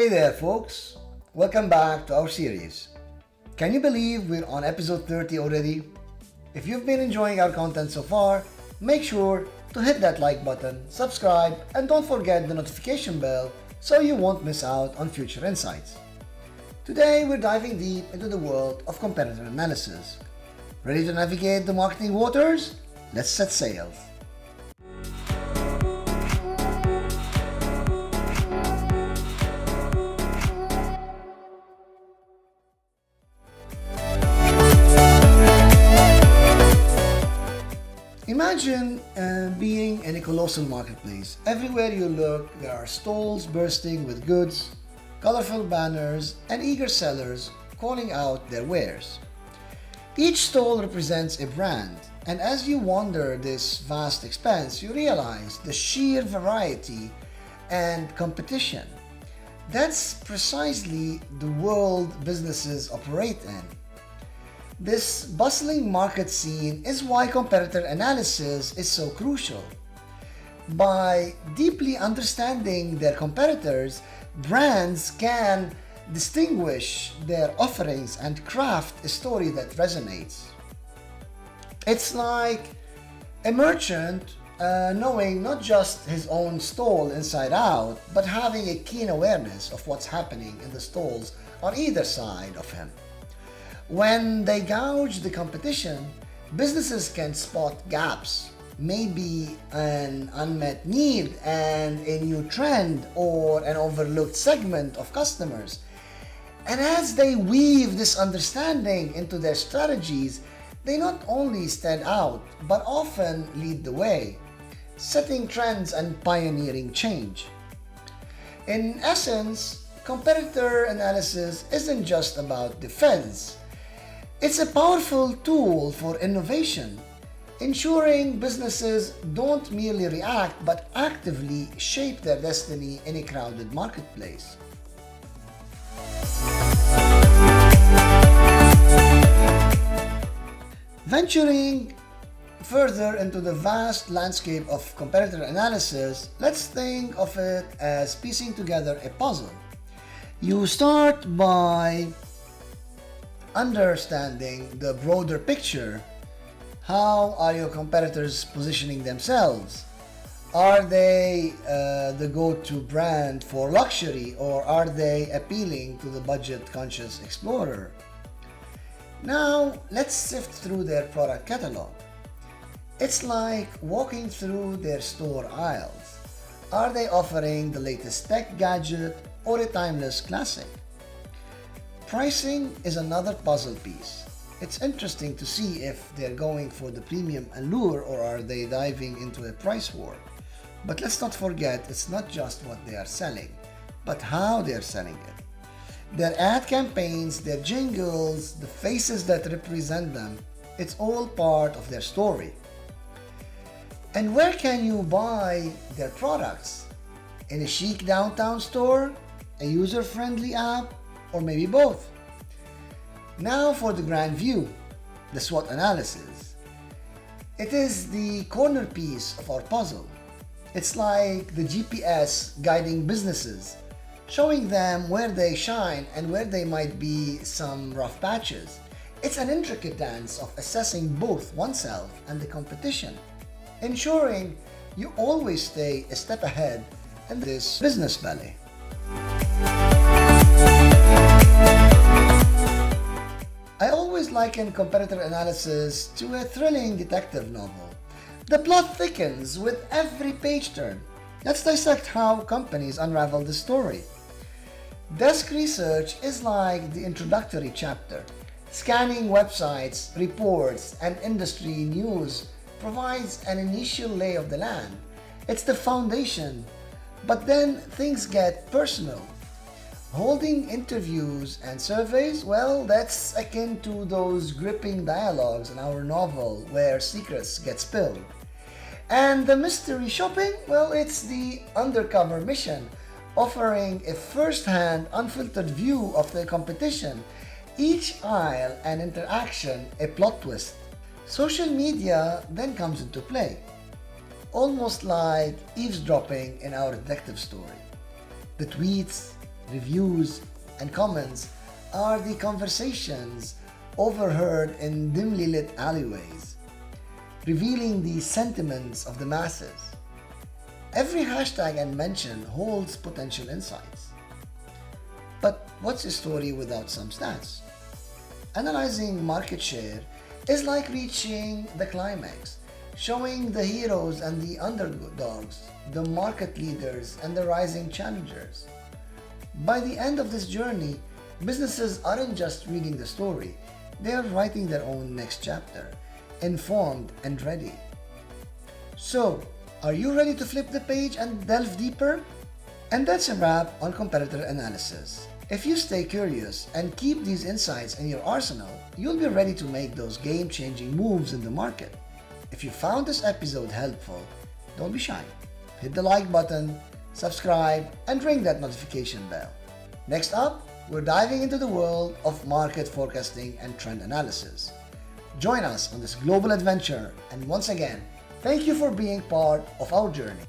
Hey there, folks. Welcome back to our series. Can you believe we're on episode 30 already? If you've been enjoying our content so far, make sure to hit that like button, subscribe, and don't forget the notification bell so you won't miss out on future insights. Today, we're diving deep into the world of competitor analysis. Ready to navigate the marketing waters? Let's set sail. Imagine being in a colossal marketplace. Everywhere you look, there are stalls bursting with goods, colorful banners, and eager sellers calling out their wares. Each stall represents a brand, and as you wander this vast expanse, you realize the sheer variety and competition. That's precisely the world businesses operate in. This bustling market scene is why competitor analysis is so crucial. By deeply understanding their competitors, brands can distinguish their offerings and craft a story that resonates. It's like a merchant knowing not just his own stall inside out, but having a keen awareness of what's happening in the stalls on either side of him. When they gauge the competition, businesses can spot gaps, maybe an unmet need and a new trend or an overlooked segment of customers. And as they weave this understanding into their strategies, they not only stand out, but often lead the way, setting trends and pioneering change. In essence, competitor analysis isn't just about defense. It's a powerful tool for innovation, ensuring businesses don't merely react but actively shape their destiny in a crowded marketplace. Venturing further into the vast landscape of competitor analysis, let's think of it as piecing together a puzzle. You start by understanding the broader picture. How are your competitors positioning themselves? Are they the go-to brand for luxury, or are they appealing to the budget-conscious explorer? Now, let's sift through their product catalog. It's like walking through their store aisles. Are they offering the latest tech gadget or a timeless classic? Pricing is another puzzle piece. It's interesting to see if they're going for the premium allure or are they diving into a price war. But let's not forget, it's not just what they are selling, but how they're selling it. Their ad campaigns, their jingles, the faces that represent them, it's all part of their story. And where can you buy their products? In a chic downtown store? A user-friendly app? Or maybe both? Now for the grand view, the SWOT analysis. It is the corner piece of our puzzle. It's like the GPS guiding businesses, showing them where they shine and where they might be some rough patches. It's an intricate dance of assessing both oneself and the competition, ensuring you always stay a step ahead in this business ballet. I always liken competitor analysis to a thrilling detective novel. The plot thickens with every page turn. Let's dissect how companies unravel the story. Desk research is like the introductory chapter. Scanning websites, reports, and industry news provides an initial lay of the land. It's the foundation. But then things get personal. Holding interviews and surveys, well, that's akin to those gripping dialogues in our novel where secrets get spilled. And the mystery shopping, well, it's the undercover mission, offering a first-hand, unfiltered view of the competition, each aisle and interaction a plot twist. Social media then comes into play, almost like eavesdropping in our detective story. The tweets, Reviews and comments are the conversations overheard in dimly lit alleyways, revealing the sentiments of the masses. Every hashtag and mention holds potential insights. But what's a story without some stats? Analyzing market share is like reaching the climax, showing the heroes and the underdogs, the market leaders and the rising challengers. By the end of this journey, businesses aren't just reading the story, they are writing their own next chapter, informed and ready. So, are you ready to flip the page and delve deeper? And that's a wrap on competitor analysis. If you stay curious and keep these insights in your arsenal, you'll be ready to make those game-changing moves in the market. If you found this episode helpful, don't be shy. Hit the like button, subscribe, and ring that notification bell. Next up, we're diving into the world of market forecasting and trend analysis. Join us on this global adventure, and once again, thank you for being part of our journey.